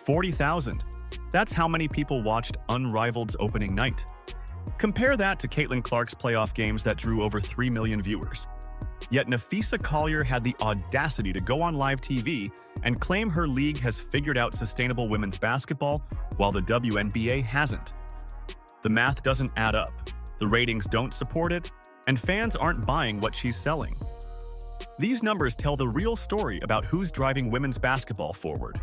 40,000. That's how many people watched Unrivaled's opening night. Compare that to Caitlin Clark's playoff games that drew over 3 million viewers. Yet Napheesa Collier had the audacity to go on live TV and claim her league has figured out sustainable women's basketball while the WNBA hasn't. The math doesn't add up, the ratings don't support it, and fans aren't buying what she's selling. These numbers tell the real story about who's driving women's basketball forward.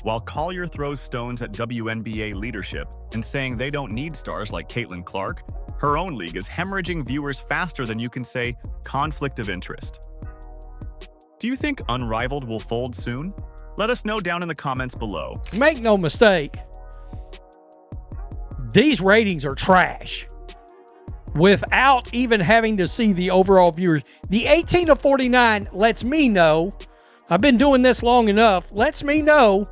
While Collier throws stones at WNBA leadership and saying they don't need stars like Caitlin Clark, her own league is hemorrhaging viewers faster than you can say conflict of interest. Do you think Unrivaled will fold soon? Let us know down in the comments below. Make no mistake, these ratings are trash. Without even having to see the overall viewers. The 18 to 49 lets me know, I've been doing this long enough, lets me know,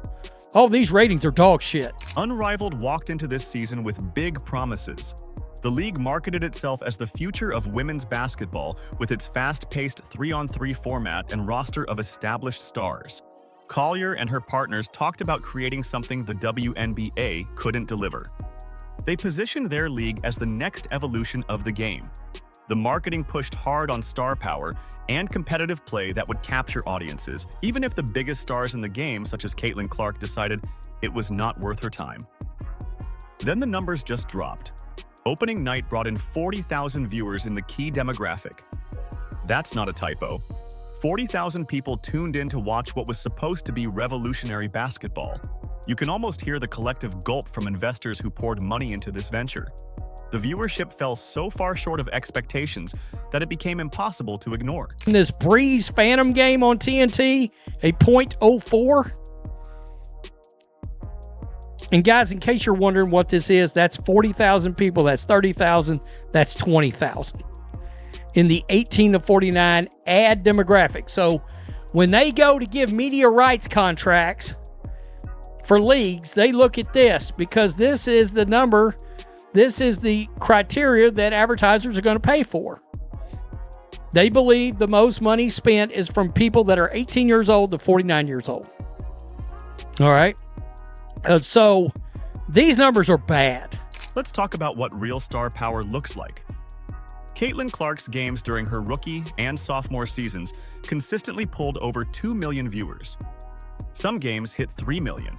oh, these ratings are dog shit. Unrivaled walked into this season with big promises. The league marketed itself as the future of women's basketball with its fast-paced 3-on-3 format and roster of established stars. Collier and her partners talked about creating something the WNBA couldn't deliver. They positioned their league as the next evolution of the game. The marketing pushed hard on star power and competitive play that would capture audiences, even if the biggest stars in the game, such as Caitlin Clark, decided it was not worth her time. Then the numbers just dropped. Opening night brought in 40,000 viewers in the key demographic. That's not a typo. 40,000 people tuned in to watch what was supposed to be revolutionary basketball. You can almost hear the collective gulp from investors who poured money into this venture. The viewership fell so far short of expectations that it became impossible to ignore. In this Breeze Phantom game on TNT, a .04. And guys, in case you're wondering what this is, that's 40,000 people, that's 30,000, that's 20,000. In the 18 to 49 ad demographic. So when they go to give media rights contracts for leagues, they look at this because this is the number, this is the criteria that advertisers are going to pay for. They believe the most money spent is from people that are 18 years old to 49 years old. All right. So these numbers are bad. Let's talk about what real star power looks like. Caitlin Clark's games during her rookie and sophomore seasons consistently pulled over 2 million viewers. Some games hit 3 million.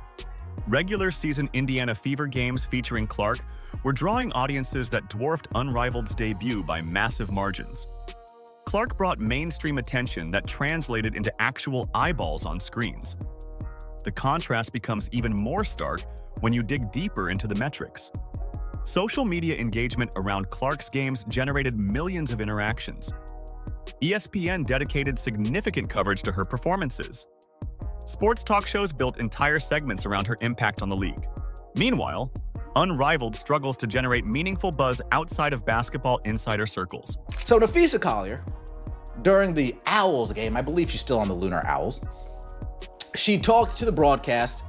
Regular season Indiana Fever games featuring Clark were drawing audiences that dwarfed Unrivaled's debut by massive margins. Clark brought mainstream attention that translated into actual eyeballs on screens. The contrast becomes even more stark when you dig deeper into the metrics. Social media engagement around Clark's games generated millions of interactions. ESPN dedicated significant coverage to her performances. Sports talk shows built entire segments around her impact on the league. Meanwhile, Unrivaled struggles to generate meaningful buzz outside of basketball insider circles. So Napheesa Collier, during the Owls game, I believe she's still on the Lunar Owls, she talked to the broadcast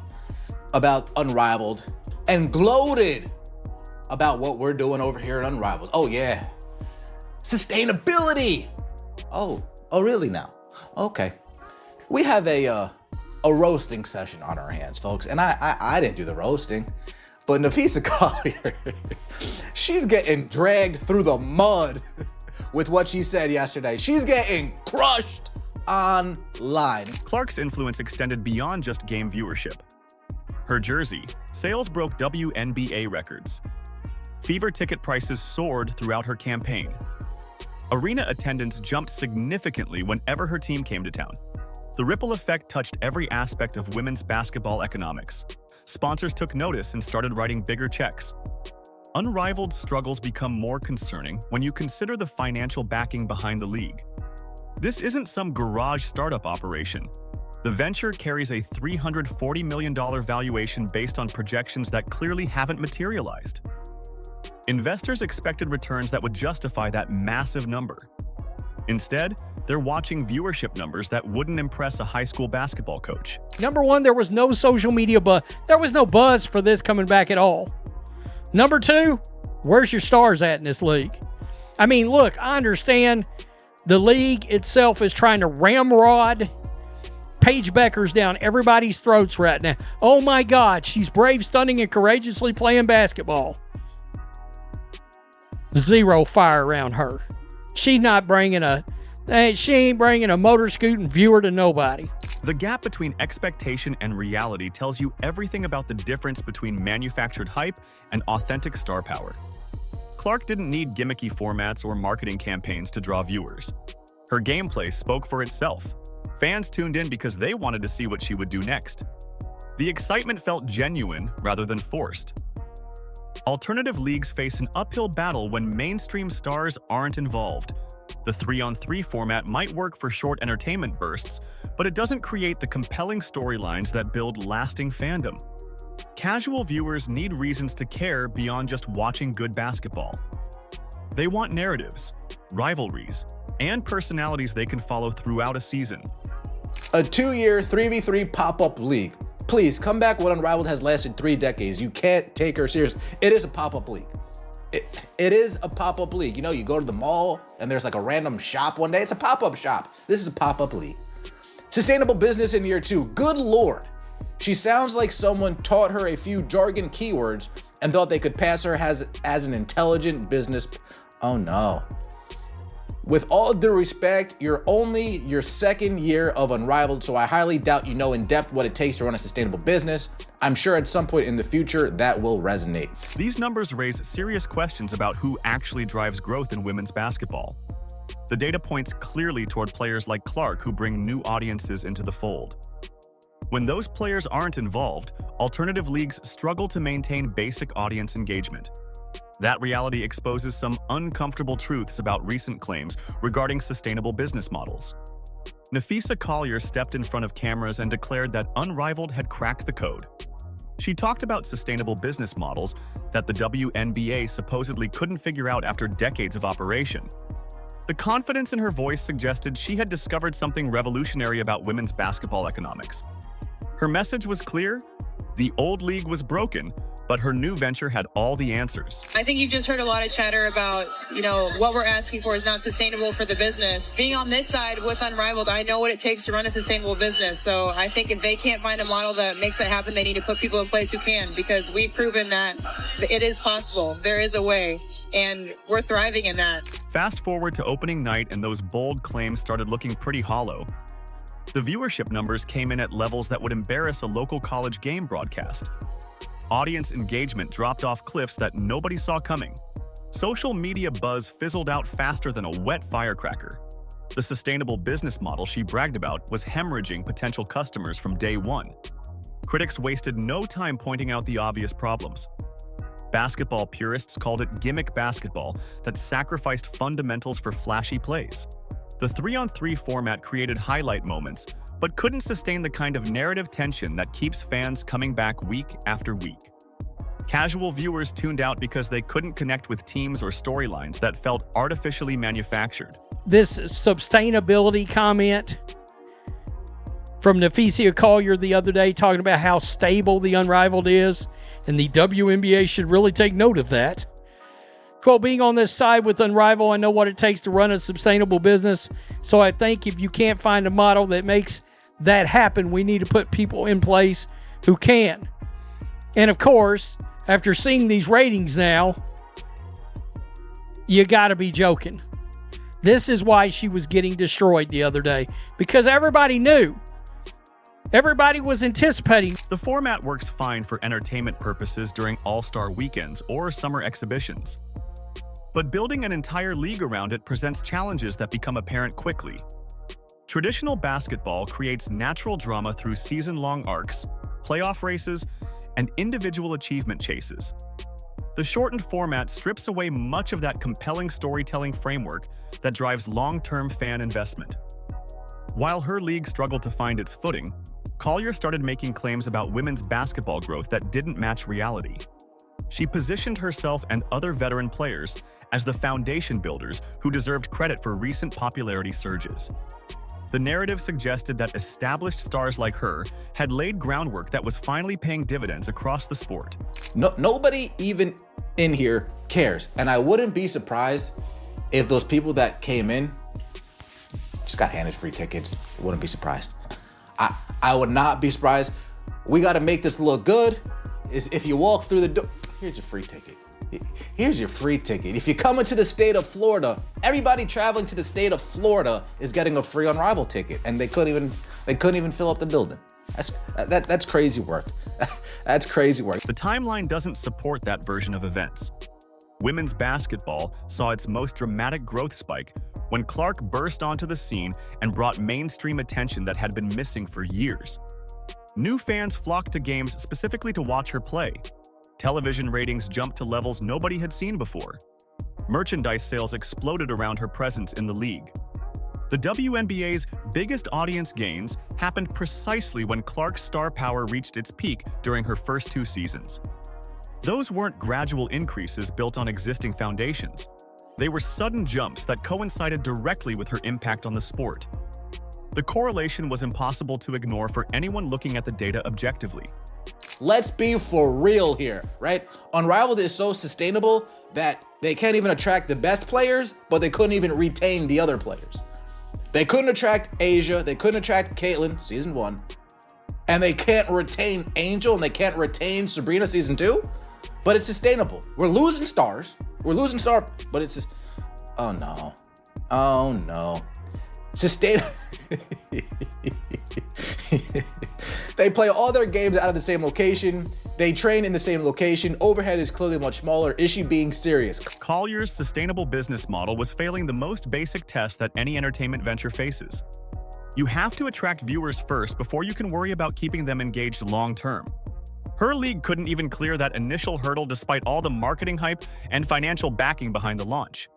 about Unrivaled and gloated about what we're doing over here at Unrivaled. Oh yeah, sustainability. Oh really now? Okay. We have a roasting session on our hands, folks, and I didn't do the roasting, but Napheesa Collier, she's getting dragged through the mud with what she said yesterday. She's getting crushed online. Clark's influence extended beyond just game viewership. Her jersey sales broke WNBA records. Fever ticket prices soared throughout her campaign. Arena attendance jumped significantly whenever her team came to town. The ripple effect touched every aspect of women's basketball economics. Sponsors took notice and started writing bigger checks. Unrivaled struggles become more concerning when you consider the financial backing behind the league. This isn't some garage startup operation. The venture carries a $340 million valuation based on projections that clearly haven't materialized. Investors expected returns that would justify that massive number. Instead, they're watching viewership numbers that wouldn't impress a high school basketball coach. Number one, there was no social media buzz. There was no buzz for this coming back at all. Number two, where's your stars at in this league? I mean, look, I understand the league itself is trying to ramrod Paige Bueckers down everybody's throats right now. Oh my God, she's brave, stunning, and courageously playing basketball. Zero fire around her. She ain't bringing a motor scooting viewer to nobody. The gap between expectation and reality tells you everything about the difference between manufactured hype and authentic star power. Clark didn't need gimmicky formats or marketing campaigns to draw viewers. Her gameplay spoke for itself. Fans tuned in because they wanted to see what she would do next. The excitement felt genuine rather than forced. Alternative leagues face an uphill battle when mainstream stars aren't involved. The 3-on-3 format might work for short entertainment bursts, but it doesn't create the compelling storylines that build lasting fandom. Casual viewers need reasons to care beyond just watching good basketball. They want narratives, rivalries, and personalities they can follow throughout a season. A 2-year 3v3 pop-up league. Please come back when Unrivaled has lasted 3 decades. You can't take her serious. It is a pop-up league. It is a pop-up league. You know, you go to the mall and there's like a random shop one day. It's a pop-up shop. This is a pop-up league. Sustainable business in year 2. Good Lord. She sounds like someone taught her a few jargon keywords and thought they could pass her as an intelligent business. Oh no. With all due respect, you're only your 2nd year of Unrivaled, so I highly doubt you know in depth what it takes to run a sustainable business. I'm sure at some point in the future that will resonate. These numbers raise serious questions about who actually drives growth in women's basketball. The data points clearly toward players like Clark who bring new audiences into the fold. When those players aren't involved, alternative leagues struggle to maintain basic audience engagement. That reality exposes some uncomfortable truths about recent claims regarding sustainable business models. Napheesa Collier stepped in front of cameras and declared that Unrivaled had cracked the code. She talked about sustainable business models that the WNBA supposedly couldn't figure out after decades of operation. The confidence in her voice suggested she had discovered something revolutionary about women's basketball economics. Her message was clear: the old league was broken, but her new venture had all the answers. I think you've just heard a lot of chatter about, what we're asking for is not sustainable for the business. Being on this side with Unrivaled, I know what it takes to run a sustainable business. So I think if they can't find a model that makes it happen, they need to put people in place who can, because we've proven that it is possible. There is a way, and we're thriving in that. Fast forward to opening night and those bold claims started looking pretty hollow. The viewership numbers came in at levels that would embarrass a local college game broadcast. Audience engagement dropped off cliffs that nobody saw coming. Social media buzz fizzled out faster than a wet firecracker. The sustainable business model she bragged about was hemorrhaging potential customers from day one. Critics wasted no time pointing out the obvious problems. Basketball purists called it gimmick basketball that sacrificed fundamentals for flashy plays. The 3-on-3 format created highlight moments, but couldn't sustain the kind of narrative tension that keeps fans coming back week after week. Casual viewers tuned out because they couldn't connect with teams or storylines that felt artificially manufactured. This sustainability comment from Napheesa Collier the other day, talking about how stable the Unrivaled is, and the WNBA should really take note of that. Quote, being on this side with Unrivaled, I know what it takes to run a sustainable business, so I think if you can't find a model that makes that happen, we need to put people in place who can. And of course, after seeing these ratings now, you gotta be joking. This is why she was getting destroyed the other day, because everybody knew. Everybody was anticipating. The format works fine for entertainment purposes during All-Star weekends or summer exhibitions. But building an entire league around it presents challenges that become apparent quickly. Traditional basketball creates natural drama through season-long arcs, playoff races, and individual achievement chases. The shortened format strips away much of that compelling storytelling framework that drives long-term fan investment. While her league struggled to find its footing, Collier started making claims about women's basketball growth that didn't match reality. She positioned herself and other veteran players as the foundation builders who deserved credit for recent popularity surges. The narrative suggested that established stars like her had laid groundwork that was finally paying dividends across the sport. Nobody even in here cares, and I wouldn't be surprised if those people that came in just got handed free tickets. Wouldn't be surprised. I would not be surprised. We got to make this look good. Is if you walk through the door, here's your free ticket. Here's your free ticket. If you come into the state of Florida, everybody traveling to the state of Florida is getting a free Unrivaled ticket, and they couldn't even fill up the building. That's crazy work. That's crazy work. The timeline doesn't support that version of events. Women's basketball saw its most dramatic growth spike when Clark burst onto the scene and brought mainstream attention that had been missing for years. New fans flocked to games specifically to watch her play. Television ratings jumped to levels nobody had seen before. Merchandise sales exploded around her presence in the league. The WNBA's biggest audience gains happened precisely when Clark's star power reached its peak during her first 2 seasons. Those weren't gradual increases built on existing foundations. They were sudden jumps that coincided directly with her impact on the sport. The correlation was impossible to ignore for anyone looking at the data objectively. Let's be for real here, right? Unrivaled is so sustainable that they can't even attract the best players, but they couldn't even retain the other players. They couldn't attract Asia, they couldn't attract Caitlyn, season 1, and they can't retain Angel, and they can't retain Sabrina, season 2, but it's sustainable. We're losing stars, but it's just, oh no. Sustainable. They play all their games out of the same location. They train in the same location. Overhead is clearly much smaller. Is she being serious? Collier's sustainable business model was failing the most basic test that any entertainment venture faces. You have to attract viewers first before you can worry about keeping them engaged long-term. Her league couldn't even clear that initial hurdle despite all the marketing hype and financial backing behind the launch.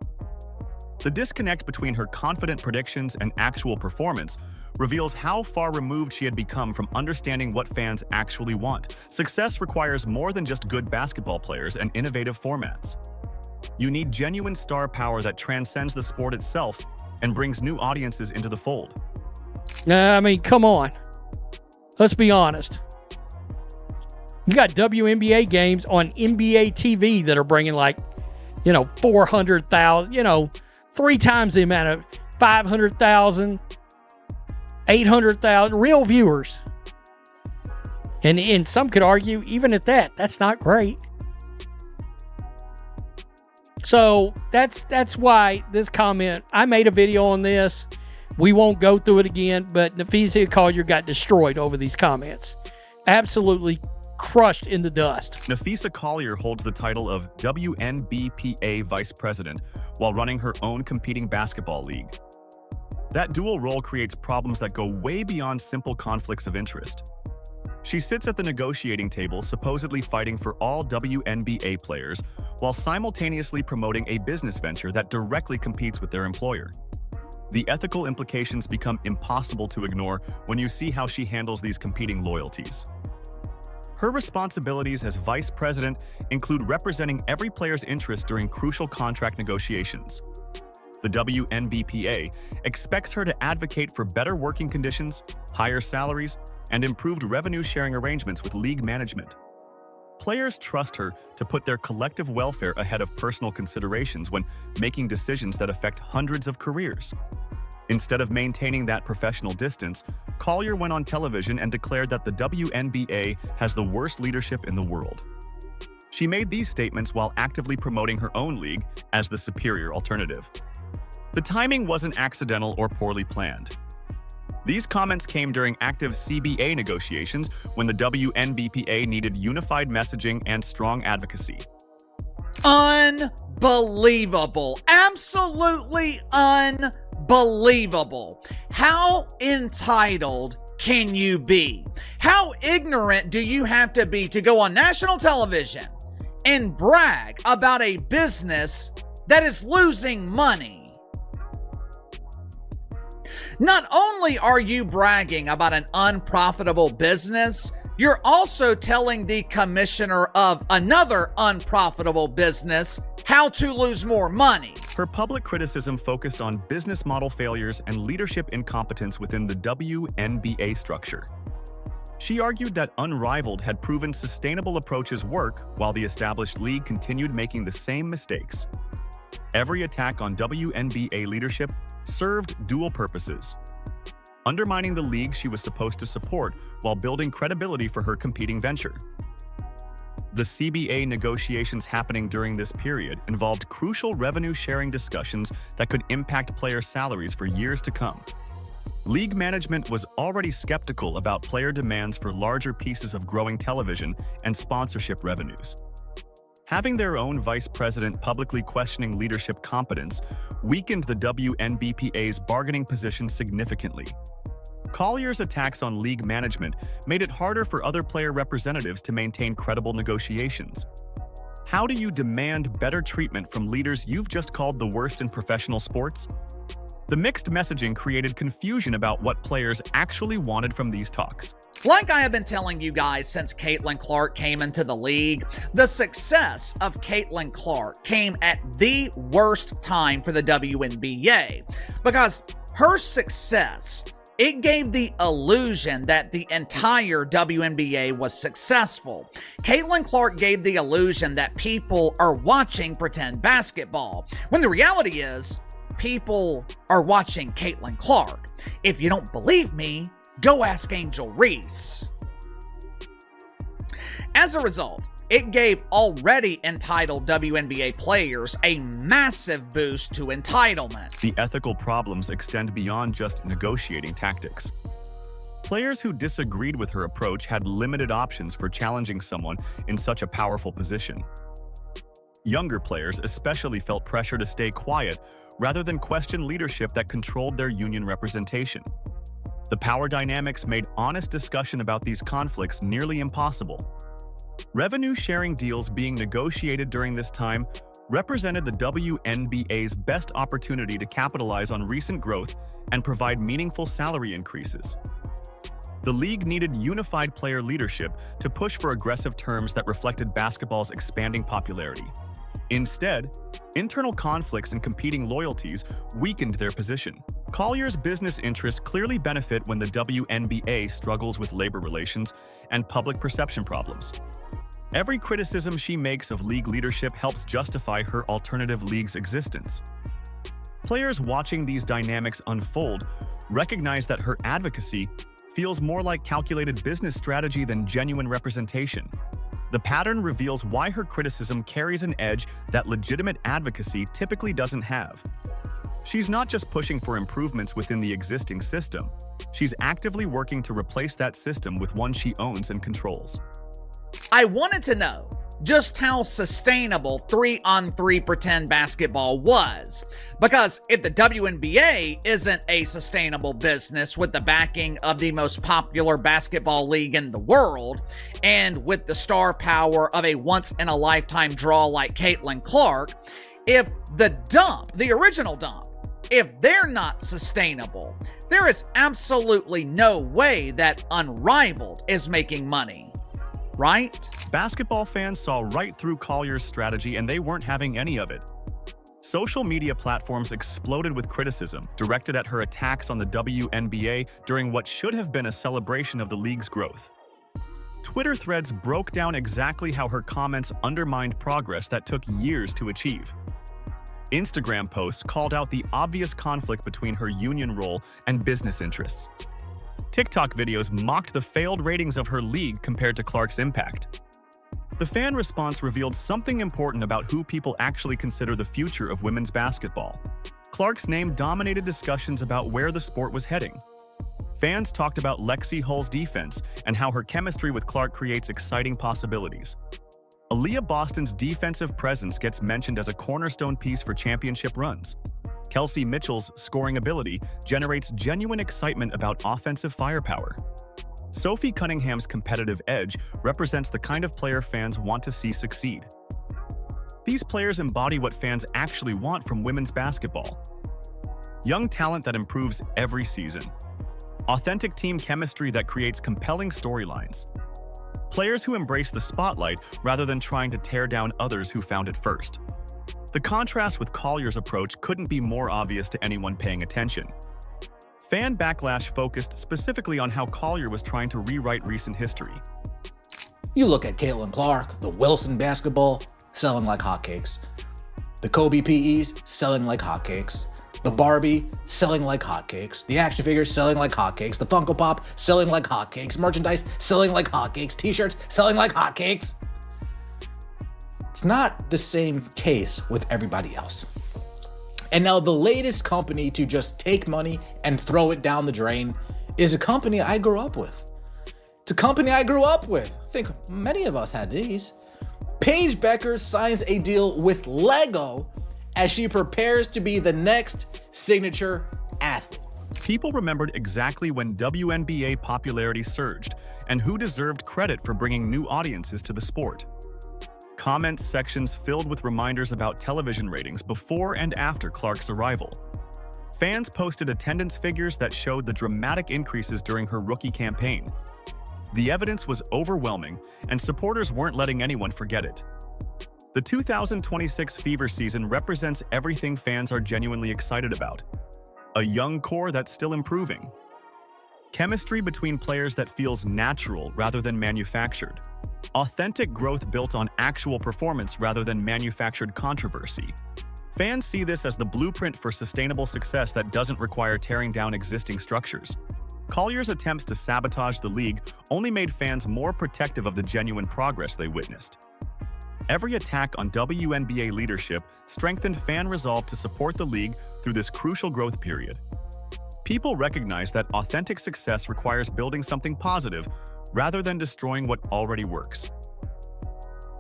The disconnect between her confident predictions and actual performance reveals how far removed she had become from understanding what fans actually want. Success requires more than just good basketball players and innovative formats. You need genuine star power that transcends the sport itself and brings new audiences into the fold. I mean, come on. Let's be honest. You got WNBA games on NBA TV that are bringing 400,000, 3 times the amount of 500,000, 800,000 real viewers. And some could argue, even at that, that's not great. So that's why this comment, I made a video on this. We won't go through it again, but Napheesa Collier got destroyed over these comments. Absolutely crushed in the dust. Napheesa Collier holds the title of WNBPA Vice President while running her own competing basketball league. That dual role creates problems that go way beyond simple conflicts of interest. She sits at the negotiating table supposedly fighting for all WNBA players while simultaneously promoting a business venture that directly competes with their employer. The ethical implications become impossible to ignore when you see how she handles these competing loyalties. Her responsibilities as vice president include representing every player's interest during crucial contract negotiations. The WNBPA expects her to advocate for better working conditions, higher salaries, and improved revenue-sharing arrangements with league management. Players trust her to put their collective welfare ahead of personal considerations when making decisions that affect hundreds of careers. Instead of maintaining that professional distance, Collier went on television and declared that the WNBA has the worst leadership in the world. She made these statements while actively promoting her own league as the superior alternative. The timing wasn't accidental or poorly planned. These comments came during active CBA negotiations when the WNBPA needed unified messaging and strong advocacy. Unbelievable. Absolutely unbelievable. How entitled can you be? How ignorant do you have to be to go on national television and brag about a business that is losing money? Not only are you bragging about an unprofitable business, you're also telling the commissioner of another unprofitable business how to lose more money. Her public criticism focused on business model failures and leadership incompetence within the WNBA structure. She argued that Unrivaled had proven sustainable approaches work while the established league continued making the same mistakes. Every attack on WNBA leadership served dual purposes. undermining the league she was supposed to support while building credibility for her competing venture. The CBA negotiations happening during this period involved crucial revenue-sharing discussions that could impact player salaries for years to come. League management was already skeptical about player demands for larger pieces of growing television and sponsorship revenues. Having their own vice president publicly questioning leadership competence weakened the WNBPA's bargaining position significantly. Collier's attacks on league management made it harder for other player representatives to maintain credible negotiations. How do you demand better treatment from leaders you've just called the worst in professional sports? The mixed messaging created confusion about what players actually wanted from these talks. Like I have been telling you guys since Caitlin Clark came into the league, the success of Caitlin Clark came at the worst time for the WNBA, because her success, it gave the illusion that the entire WNBA was successful. Caitlin Clark gave the illusion that people are watching pretend basketball, when the reality is, people are watching Caitlin Clark. If you don't believe me, go ask Angel Reese. As a result, it gave already entitled WNBA players a massive boost to entitlement. The ethical problems extend beyond just negotiating tactics. Players who disagreed with her approach had limited options for challenging someone in such a powerful position. Younger players especially felt pressure to stay quiet rather than question leadership that controlled their union representation. The power dynamics made honest discussion about these conflicts nearly impossible. Revenue-sharing deals being negotiated during this time represented the WNBA's best opportunity to capitalize on recent growth and provide meaningful salary increases. The league needed unified player leadership to push for aggressive terms that reflected basketball's expanding popularity. Instead, internal conflicts and competing loyalties weakened their position. Collier's business interests clearly benefit when the WNBA struggles with labor relations and public perception problems. Every criticism she makes of league leadership helps justify her alternative league's existence. Players watching these dynamics unfold recognize that her advocacy feels more like calculated business strategy than genuine representation. The pattern reveals why her criticism carries an edge that legitimate advocacy typically doesn't have. She's not just pushing for improvements within the existing system, she's actively working to replace that system with one she owns and controls. I wanted to know just how sustainable 3-on-3 pretend basketball was, because if the WNBA isn't a sustainable business with the backing of the most popular basketball league in the world, and with the star power of a once-in-a-lifetime draw like Caitlin Clark, if the original dump, if they're not sustainable, there is absolutely no way that Unrivaled is making money. Right? Basketball fans saw right through Collier's strategy and they weren't having any of it. Social media platforms exploded with criticism directed at her attacks on the WNBA during what should have been a celebration of the league's growth. Twitter threads broke down exactly how her comments undermined progress that took years to achieve. Instagram posts called out the obvious conflict between her union role and business interests. TikTok videos mocked the failed ratings of her league compared to Clark's impact. The fan response revealed something important about who people actually consider the future of women's basketball. Clark's name dominated discussions about where the sport was heading. Fans talked about Lexi Hull's defense and how her chemistry with Clark creates exciting possibilities. Aaliyah Boston's defensive presence gets mentioned as a cornerstone piece for championship runs. Kelsey Mitchell's scoring ability generates genuine excitement about offensive firepower. Sophie Cunningham's competitive edge represents the kind of player fans want to see succeed. These players embody what fans actually want from women's basketball. Young talent that improves every season. Authentic team chemistry that creates compelling storylines. Players who embrace the spotlight rather than trying to tear down others who found it first. The contrast with Collier's approach couldn't be more obvious to anyone paying attention. Fan backlash focused specifically on how Collier was trying to rewrite recent history. You look at Caitlin Clark, the Wilson basketball, selling like hotcakes. The Kobe PEs, selling like hotcakes. The Barbie selling like hotcakes. The action figures selling like hotcakes. The Funko Pop selling like hotcakes. Merchandise selling like hotcakes. T-shirts selling like hotcakes. It's not the same case with everybody else. And now the latest company to just take money and throw it down the drain is a company I grew up with. It's a company I grew up with. I think many of us had these. Paige Bueckers signs a deal with Lego as she prepares to be the next signature athlete. People remembered exactly when WNBA popularity surged and who deserved credit for bringing new audiences to the sport. Comment sections filled with reminders about television ratings before and after Clark's arrival. Fans posted attendance figures that showed the dramatic increases during her rookie campaign. The evidence was overwhelming, and supporters weren't letting anyone forget it. The 2026 Fever season represents everything fans are genuinely excited about. A young core that's still improving. Chemistry between players that feels natural rather than manufactured. Authentic growth built on actual performance rather than manufactured controversy. Fans see this as the blueprint for sustainable success that doesn't require tearing down existing structures. Collier's attempts to sabotage the league only made fans more protective of the genuine progress they witnessed. Every attack on WNBA leadership strengthened fan resolve to support the league through this crucial growth period. People recognize that authentic success requires building something positive rather than destroying what already works.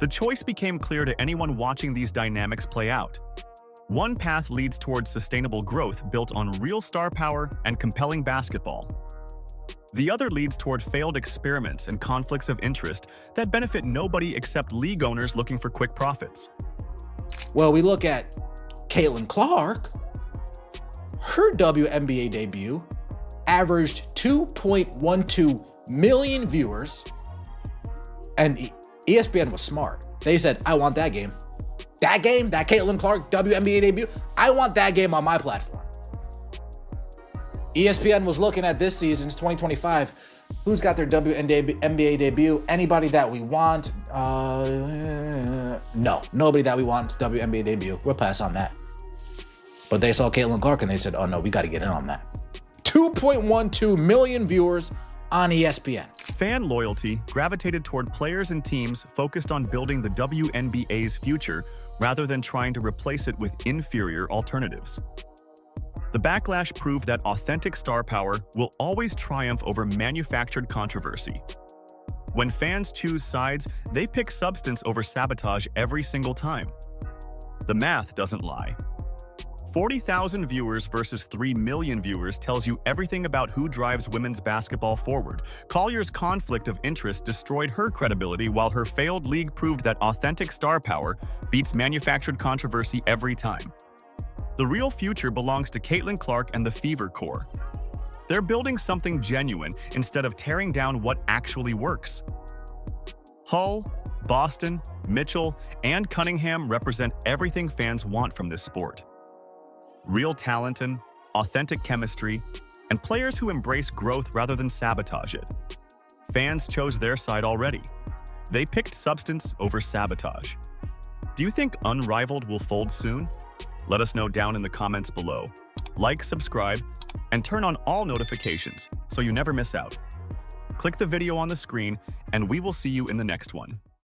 The choice became clear to anyone watching these dynamics play out. One path leads towards sustainable growth built on real star power and compelling basketball. The other leads toward failed experiments and conflicts of interest that benefit nobody except league owners looking for quick profits. Well, we look at Caitlin Clark. Her WNBA debut averaged 2.12 million viewers, and ESPN was smart. They said, I want that game. That game, that Caitlin Clark WNBA debut, I want that game on my platform. ESPN was looking at this season's 2025. Who's got their WNBA debut? Anybody that we want? No, nobody that we want's WNBA debut. We'll pass on that. But they saw Caitlin Clark and they said, oh no, we got to get in on that. 2.12 million viewers on ESPN. Fan loyalty gravitated toward players and teams focused on building the WNBA's future rather than trying to replace it with inferior alternatives. The backlash proved that authentic star power will always triumph over manufactured controversy. When fans choose sides, they pick substance over sabotage every single time. The math doesn't lie. 40,000 viewers versus 3 million viewers tells you everything about who drives women's basketball forward. Collier's conflict of interest destroyed her credibility, while her failed league proved that authentic star power beats manufactured controversy every time. The real future belongs to Caitlin Clark and the Fever core. They're building something genuine instead of tearing down what actually works. Hull, Boston, Mitchell, and Cunningham represent everything fans want from this sport. Real talent and authentic chemistry, and players who embrace growth rather than sabotage it. Fans chose their side already. They picked substance over sabotage. Do you think Unrivaled will fold soon? Let us know down in the comments below. Like, subscribe, and turn on all notifications so you never miss out. Click the video on the screen, and we will see you in the next one.